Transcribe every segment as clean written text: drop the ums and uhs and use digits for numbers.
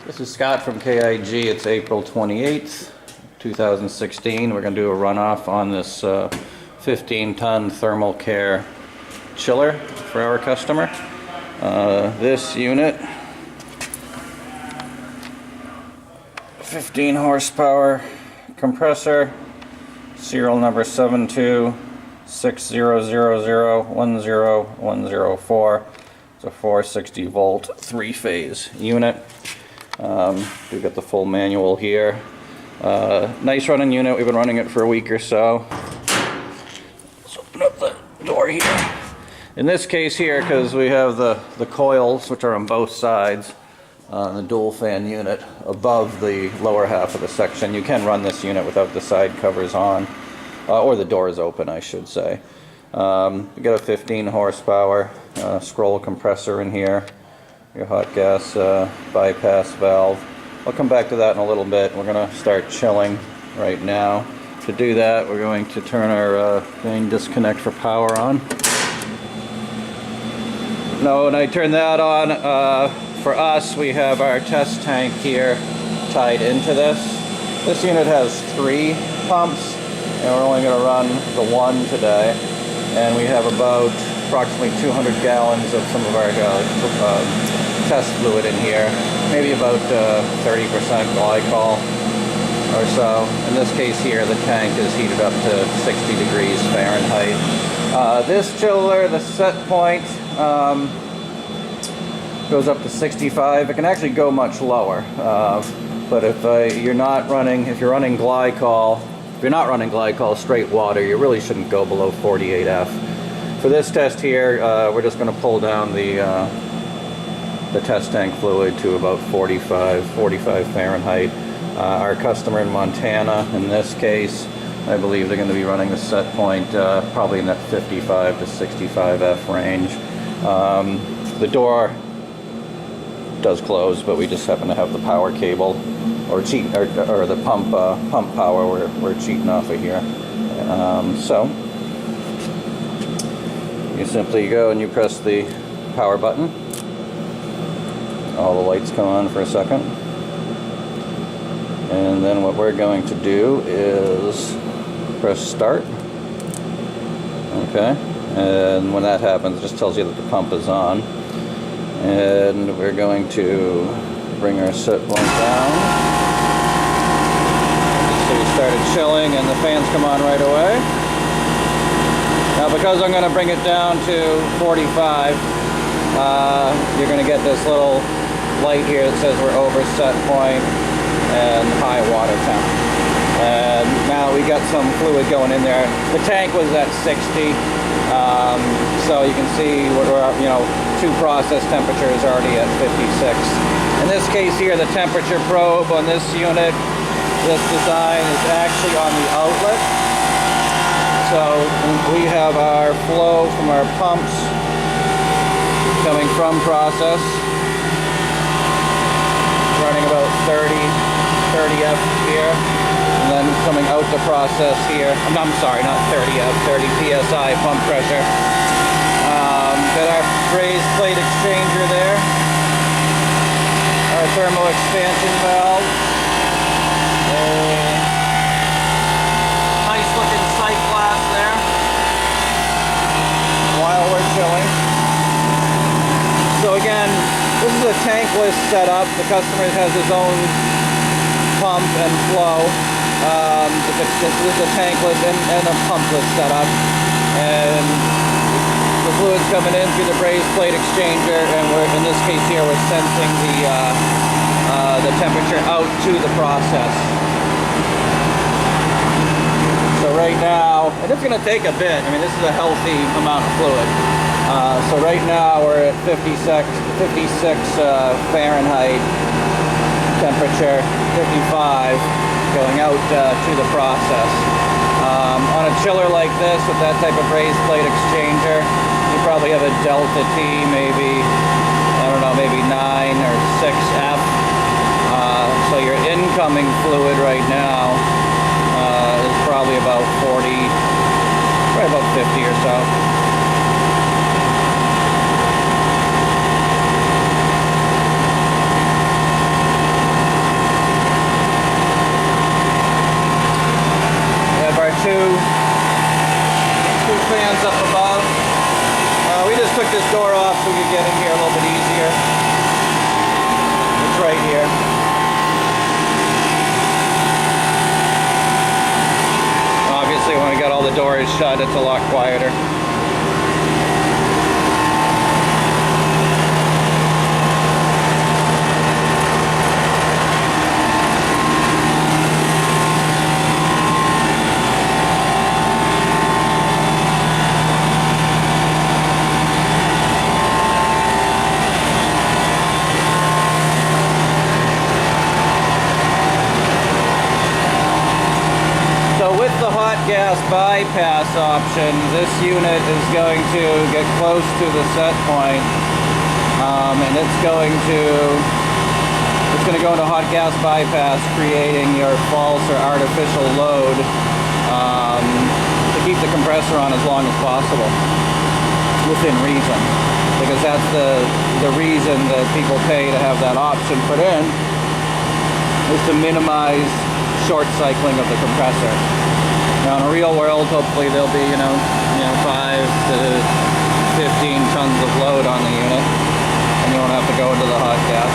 This is Scott from KIG. It's April 28th, 2016. We're going to do a runoff on this 15-ton thermal care chiller for our customer. This unit, 15 horsepower compressor, serial number 726000101004. It's a 460 volt 3-phase unit. We've got the full manual here. Nice running unit. We've been running it for a week or so. Let's open up the door here. In this case here, because we have the coils, which are on both sides, the dual fan unit above the lower half of the section, you can run this unit without the side covers on, or the doors open, I should say. You got a 15 horsepower scroll compressor in here. Your hot gas bypass valve. I'll come back to that in a little bit. We're going to start chilling right now. To do that, we're going to turn our main disconnect for power on. Now, when I turn that on, for us, we have our test tank here tied into this. This unit has 3 pumps, and we're only going to run the one today. And we have about approximately 200 gallons of some of our test fluid in here, maybe about 30% glycol or so. In this case here, the tank is heated up to 60 degrees Fahrenheit. This chiller, the set point, goes up to 65. It can actually go much lower, but if you're not running glycol, if you're not running glycol straight water, you really shouldn't go below 48F. For this test here, we're just going to pull down the test tank fluid to about 45 Fahrenheit. Our customer in Montana, in this case, I believe they're going to be running the set point probably in that 55 to 65F range. The door does close, but we just happen to have the power cable or the pump power we're cheating off of here. So you simply go and you press the power button. All the lights come on for a second. And then what we're going to do is press start. Okay. And when that happens, it just tells you that the pump is on. And we're going to bring our set point down. So we started chilling and the fans come on right away. Now because I'm going to bring it down to 45, you're going to get this little light here that says we're over set point and high water temp. And now we got some fluid going in there. The tank was at 60, so you can see we're two process temperatures already at 56. In this case here, the temperature probe on this unit, this design is actually on the outlet. So we have our flow from our pumps coming from process, running about 30F here, and then coming out the process here. I'm sorry, not 30F, 30 PSI pump pressure. Got our raised plate exchanger there, our thermal expansion valve, nice looking sight glass there while we're chilling. So again, this is a tankless setup. The customer has his own pump and flow. This is a tankless and a pumpless setup. And the fluid's coming in through the brazed plate exchanger, and in this case here, we're sensing the temperature out to the process. So right now, and it's going to take a bit. I mean, this is a healthy amount of fluid. So right now we're at 56 Fahrenheit temperature, 55 going out to the process. On a chiller like this with that type of brazed plate exchanger, you probably have a delta T, maybe, I don't know, maybe 9 or 6F. So your incoming fluid right now is probably about 40, probably about 50 or so. took this door off so we could get in here a little bit easier. It's right here. Obviously, when we got all the doors shut, it's a lot quieter. Gas bypass option, this unit is going to get close to the set point, and it's going to go into hot gas bypass, creating your false or artificial load to keep the compressor on as long as possible within reason, because that's the reason that people pay to have that option put in, is to minimize short cycling of the compressor. Now, in a real world, hopefully there'll be, 5 to 15 tons of load on the unit, and you won't have to go into the hot gas.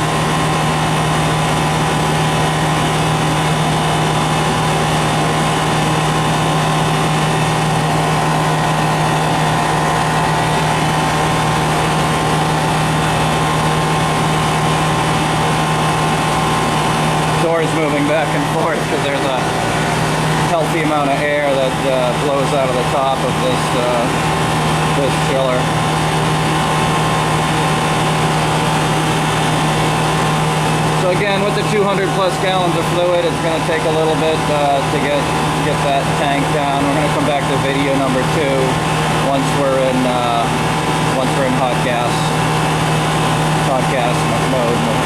Doors moving back and forth because there's a healthy amount of air that blows out of the top of this chiller. So again, with the 200 plus gallons of fluid, it's going to take a little bit to get that tank down. We're going to come back to video number 2 once we're in hot gas mode.